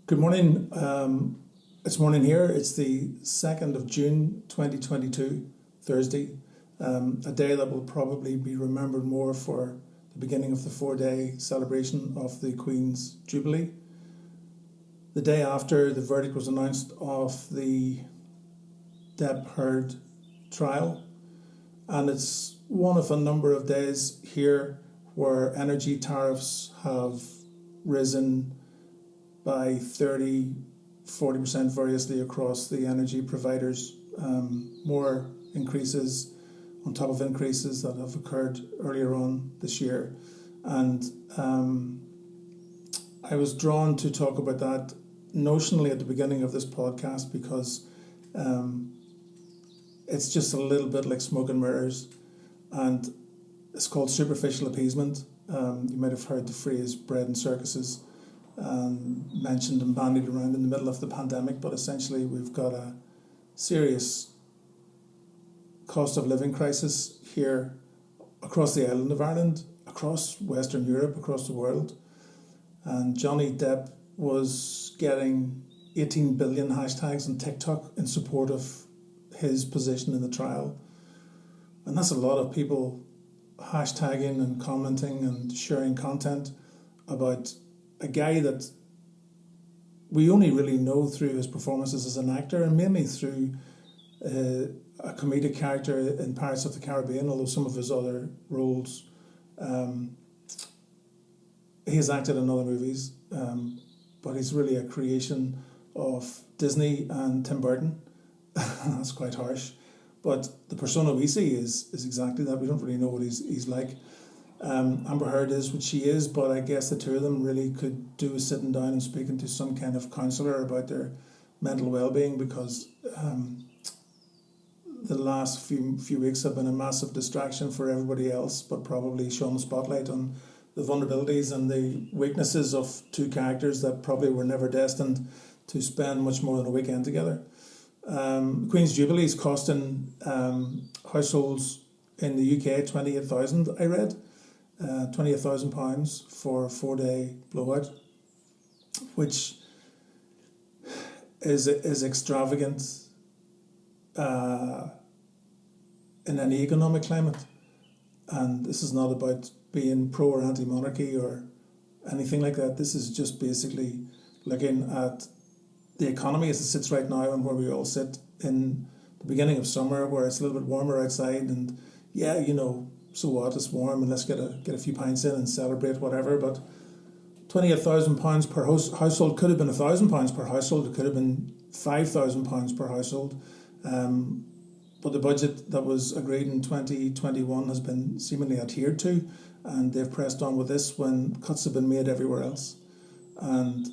Good morning. It's morning here. It's the 2nd of June 2022, Thursday. A day that will probably be remembered more for the beginning of the 4-day celebration of the Queen's Jubilee. The day after the verdict was announced of the Depp-Heard trial. And it's one of a number of days here where energy tariffs have risen by 30-40% variously across the energy providers. More increases on top of increases that have occurred earlier on this year. And I was drawn to talk about that notionally at the beginning of this podcast because it's just a little bit like smoke and mirrors, and it's called superficial appeasement. You might have heard the phrase bread and circuses mentioned and bandied around in the middle of the pandemic, but essentially we've got a serious cost of living crisis here across the island of Ireland, across Western Europe, across the world. And Johnny Depp was getting 18 billion hashtags on TikTok in support of his position in the trial. And that's a lot of people hashtagging and commenting and sharing content about a guy that we only really know through his performances as an actor, and mainly through a comedic character in Pirates of the Caribbean, although some of his other roles he has acted in other movies, but he's really a creation of Disney and Tim Burton. That's quite harsh, but the persona we see is exactly that. We don't really know what he's like. Amber Heard is what she is, but I guess the two of them really could do with sitting down and speaking to some kind of counsellor about their mental well-being, because the last few weeks have been a massive distraction for everybody else, but probably shone the spotlight on the vulnerabilities and the weaknesses of two characters that probably were never destined to spend much more than a weekend together. Queen's Jubilee is costing households in the UK 28,000, I read. £28,000 for a 4-day blowout, which is extravagant in any economic climate. And this is not about being pro or anti-monarchy or anything like that. This is just basically looking at the economy as it sits right now, and where we all sit in the beginning of summer, where it's a little bit warmer outside, and so what, it's warm and let's get a few pints in and celebrate whatever. But £28,000 per household could have been £1,000 per household. It could have been £5,000 per household. But the budget that was agreed in 2021 has been seemingly adhered to, and they've pressed on with this when cuts have been made everywhere else. And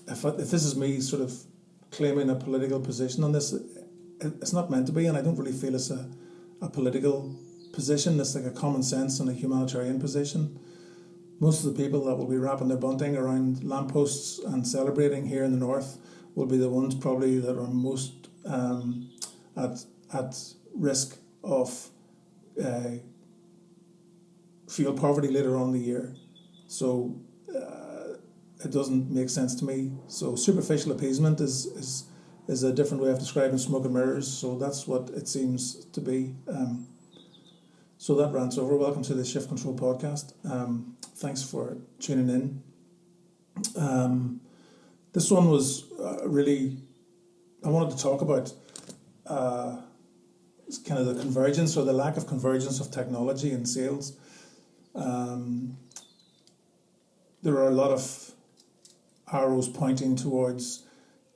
if this is me sort of claiming a political position on this, it's not meant to be, and I don't really feel it's a political position. It's like a common sense and a humanitarian position. Most of the people that will be wrapping their bunting around lampposts and celebrating here in the north will be the ones probably that are most at risk of fuel poverty later on in the year. So it doesn't make sense to me. So superficial appeasement is a different way of describing smoke and mirrors. So that's what it seems to be. So that rant's over. Welcome to the Shift Control podcast. Thanks for tuning in. This one was really, I wanted to talk about kind of the convergence or the lack of convergence of technology and sales. There are a lot of arrows pointing towards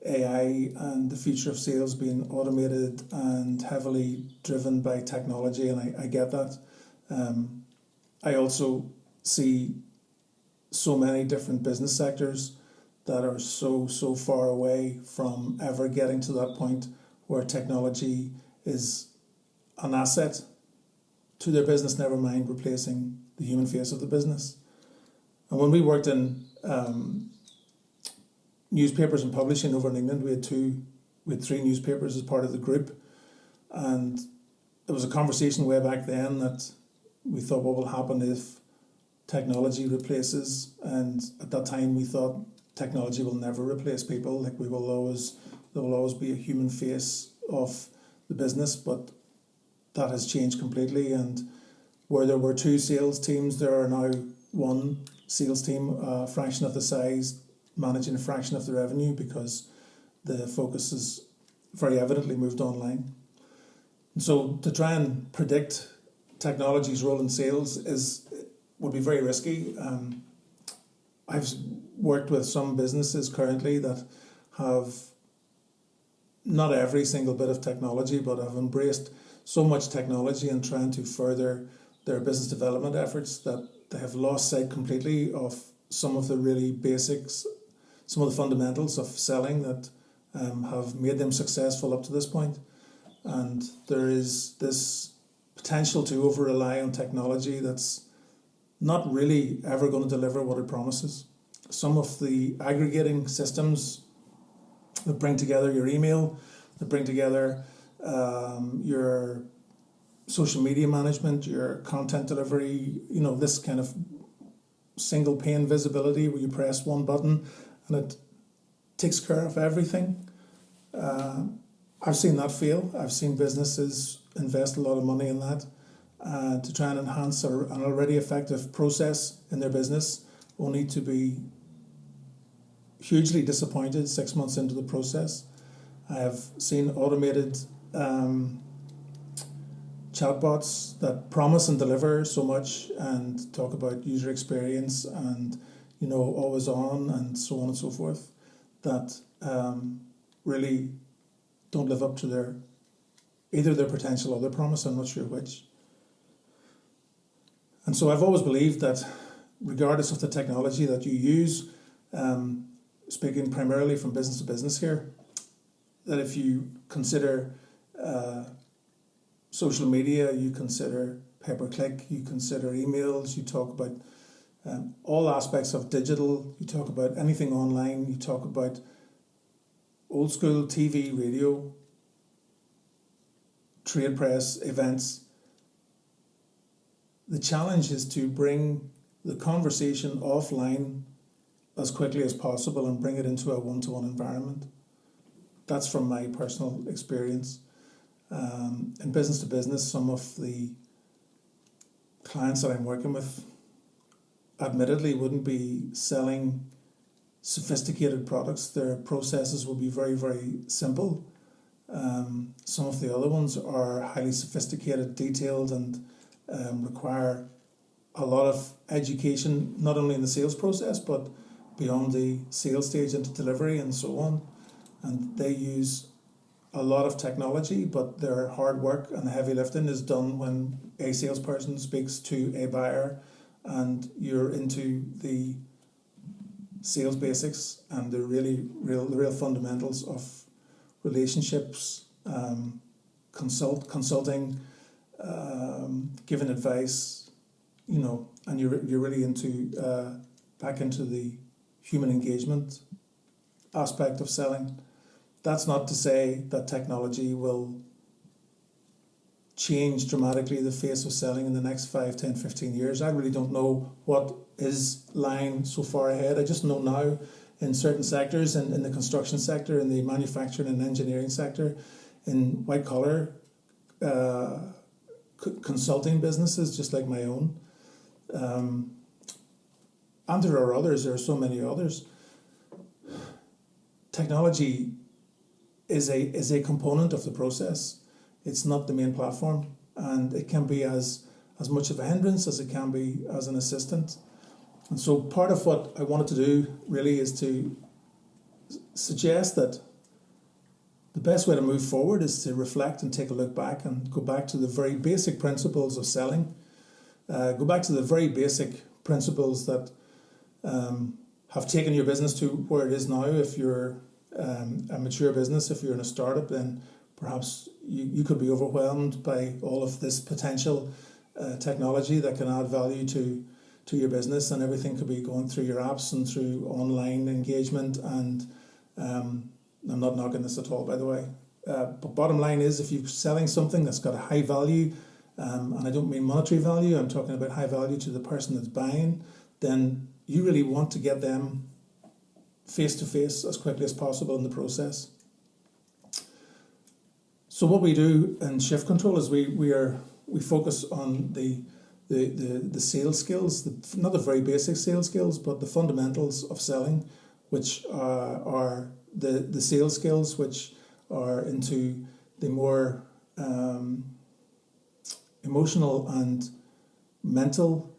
AI and the future of sales being automated and heavily driven by technology, and I get that. I also see so many different business sectors that are so far away from ever getting to that point where technology is an asset to their business, never mind replacing the human face of the business. And when we worked in newspapers and publishing over in England, we had 3 newspapers as part of the group, and there was a conversation way back then that we thought, what will happen if technology replaces? And at that time we thought technology will never replace people. Like there will always be a human face of the business, but that has changed completely. And where there were two sales teams, there are now one sales team, a fraction of the size, managing a fraction of the revenue, because the focus has very evidently moved online. And so to try and predict technology's role in sales would be very risky. I've worked with some businesses currently that have not every single bit of technology, but have embraced so much technology and trying to further their business development efforts that they have lost sight completely of some of the really basics, some of the fundamentals of selling that have made them successful up to this point. And there is this potential to over-rely on technology that's not really ever going to deliver what it promises. Some of the aggregating systems that bring together your email, that bring together your social media management, your content delivery, this kind of single pane visibility where you press one button and it takes care of everything. I've seen that fail. I've seen businesses invest a lot of money in that to try and enhance an already effective process in their business, only to be hugely disappointed 6 months into the process. I have seen automated chatbots that promise and deliver so much and talk about user experience and always on and so on and so forth, that really don't live up to either their potential or their promise. I'm not sure which. And so I've always believed that regardless of the technology that you use, speaking primarily from business to business here, that if you consider social media, you consider pay-per-click, you consider emails, you talk about all aspects of digital, you talk about anything online, you talk about old school TV, radio, trade press, events. The challenge is to bring the conversation offline as quickly as possible and bring it into a one-to-one environment. That's from my personal experience. In business to business, some of the clients that I'm working with admittedly wouldn't be selling sophisticated products. Their processes will be very, very simple. Some of the other ones are highly sophisticated, detailed, and require a lot of education, not only in the sales process, but beyond the sales stage into delivery and so on. And they use a lot of technology, but their hard work and heavy lifting is done when a salesperson speaks to a buyer and you're into the sales basics and the real fundamentals of relationships, consulting, giving advice, and you're really into back into the human engagement aspect of selling. That's not to say that technology will change dramatically the face of selling in the next 5, 10, 15 years. I really don't know what is lying so far ahead. I just know now in certain sectors, in the construction sector, in the manufacturing and engineering sector, in white collar consulting businesses just like my own. And there are so many others. Technology is a component of the process. It's not the main platform, and it can be as much of a hindrance as it can be as an assistant. And so part of what I wanted to do really is to suggest that the best way to move forward is to reflect and take a look back and go back to the very basic principles of selling. Go back to the very basic principles that have taken your business to where it is now. If you're a mature business, if you're in a startup, then perhaps you could be overwhelmed by all of this potential technology that can add value to your business, and everything could be going through your apps and through online engagement. And I'm not knocking this at all, by the way. But bottom line is, if you're selling something that's got a high value, and I don't mean monetary value, I'm talking about high value to the person that's buying, then you really want to get them face-to-face as quickly as possible in the process. So what we do in Shift Control is we focus on the sales skills, not the very basic sales skills, but the fundamentals of selling, which are the sales skills, which are into the more emotional and mental,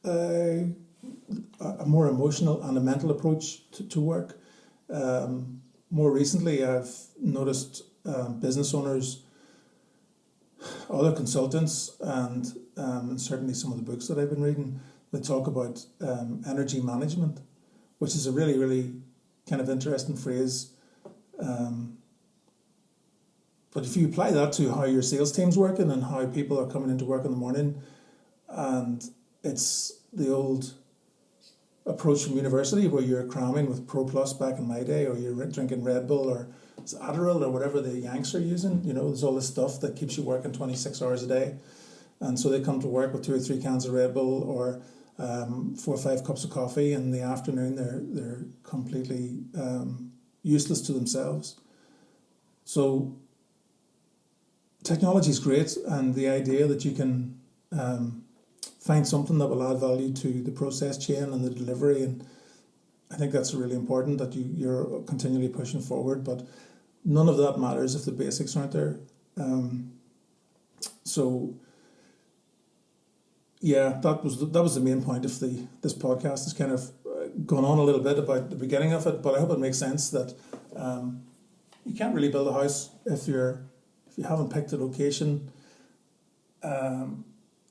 a more emotional and a mental approach to work. More recently, I've noticed business owners, other consultants, and certainly some of the books that I've been reading, they talk about energy management, which is a really, really kind of interesting phrase. But if you apply that to how your sales team's working and how people are coming into work in the morning, and it's the old approach from university where you're cramming with Pro Plus back in my day, or you're drinking Red Bull or Adderall or whatever the Yanks are using, there's all this stuff that keeps you working 26 hours a day. And so they come to work with 2 or 3 cans of Red Bull or 4 or 5 cups of coffee. In the afternoon, they're completely useless to themselves. So technology is great, and the idea that you can find something that will add value to the process chain and the delivery, and I think that's really important that you're continually pushing forward, but none of that matters if the basics aren't there. So yeah, that was the main point of this podcast. Is kind of gone on a little bit about the beginning of it, but I hope it makes sense that you can't really build a house if you haven't picked a location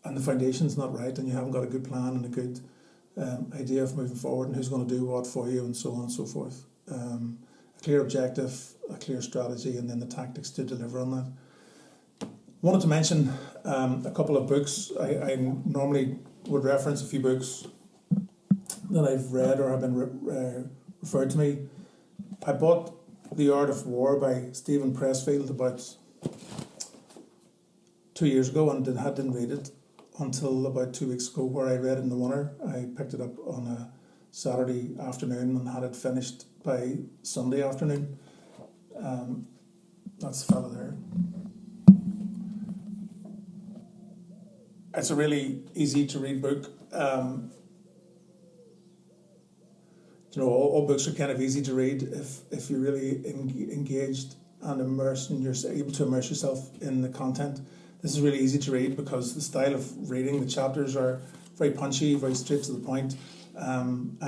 and the foundation's not right, and you haven't got a good plan and a good idea of moving forward and who's going to do what for you, and so on and so forth. A clear objective, a clear strategy, and then the tactics to deliver on that. Wanted to mention a couple of books. I normally would reference a few books that I've read or have been referred to me. I bought The Art of War by Stephen Pressfield about 2 years ago, and didn't read it until about 2 weeks ago, where I read it in the winter. I picked it up on a Saturday afternoon and had it finished by Sunday afternoon. That's the fellow there. It's a really easy to read book. All books are kind of easy to read if you're really engaged and able to immerse yourself in the content. This is really easy to read because the style of reading, the chapters are very punchy, very straight to the point. And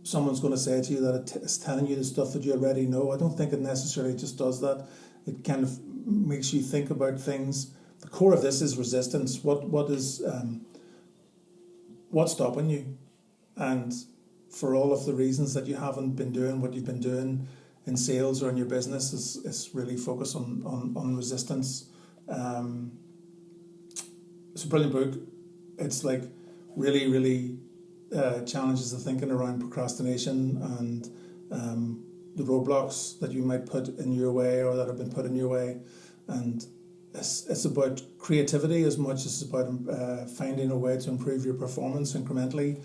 someone's going to say to you that it's telling you the stuff that you already know. I don't think it necessarily just does that. It kind of makes you think about things. The core of this is resistance. What's stopping you? And for all of the reasons that you haven't been doing what you've been doing in sales or in your business, is really focus on resistance. It's a brilliant book. It's like really, really challenges the thinking around procrastination and the roadblocks that you might put in your way or that have been put in your way. And it's about creativity as much as it's about finding a way to improve your performance incrementally,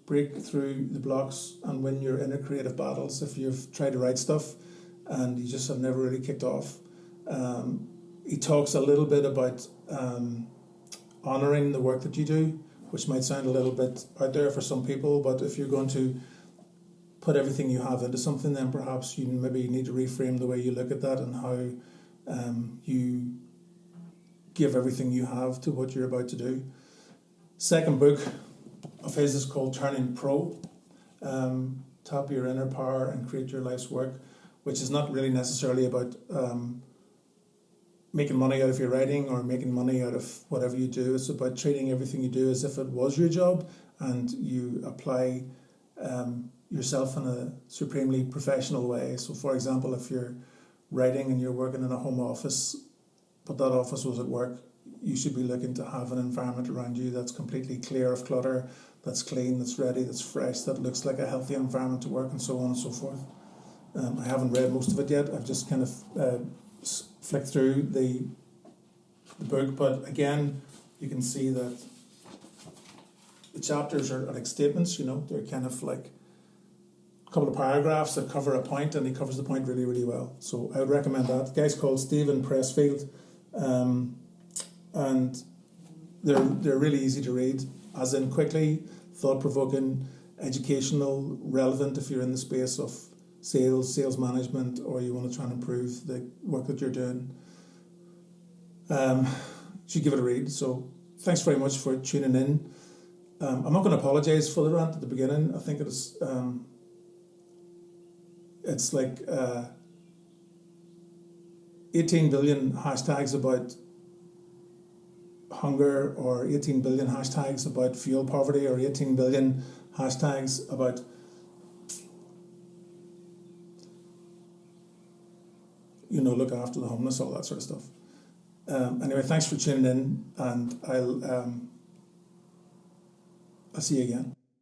break through the blocks, and win your inner creative battles if you've tried to write stuff and you just have never really kicked off. He talks a little bit about honouring the work that you do, which might sound a little bit out there for some people, but if you're going to put everything you have into something, then perhaps you maybe need to reframe the way you look at that and how you give everything you have to what you're about to do. Second book of his is called Turning Pro, Tap Your Inner Power and Create Your Life's Work, which is not really necessarily about making money out of your writing or making money out of whatever you do. It's about treating everything you do as if it was your job, and you apply yourself in a supremely professional way. So for example, if you're writing and you're working in a home office, but that office was at work, you should be looking to have an environment around you that's completely clear of clutter, that's clean, that's ready, that's fresh, that looks like a healthy environment to work, and so on and so forth. I haven't read most of it yet. I've just kind of flicked through the book, but again, you can see that the chapters are like statements. They're kind of like couple of paragraphs that cover a point, and he covers the point really, really well. So I would recommend that. The guy's called Stephen Pressfield, and they're really easy to read, as in quickly, thought-provoking, educational, relevant if you're in the space of sales management, or you want to try and improve the work that you're doing. You should give it a read. So thanks very much for tuning in. I'm not going to apologise for the rant at the beginning. I think it's like 18 billion hashtags about hunger, or 18 billion hashtags about fuel poverty, or 18 billion hashtags about look after the homeless, all that sort of stuff. Anyway, thanks for tuning in, and I'll see you again.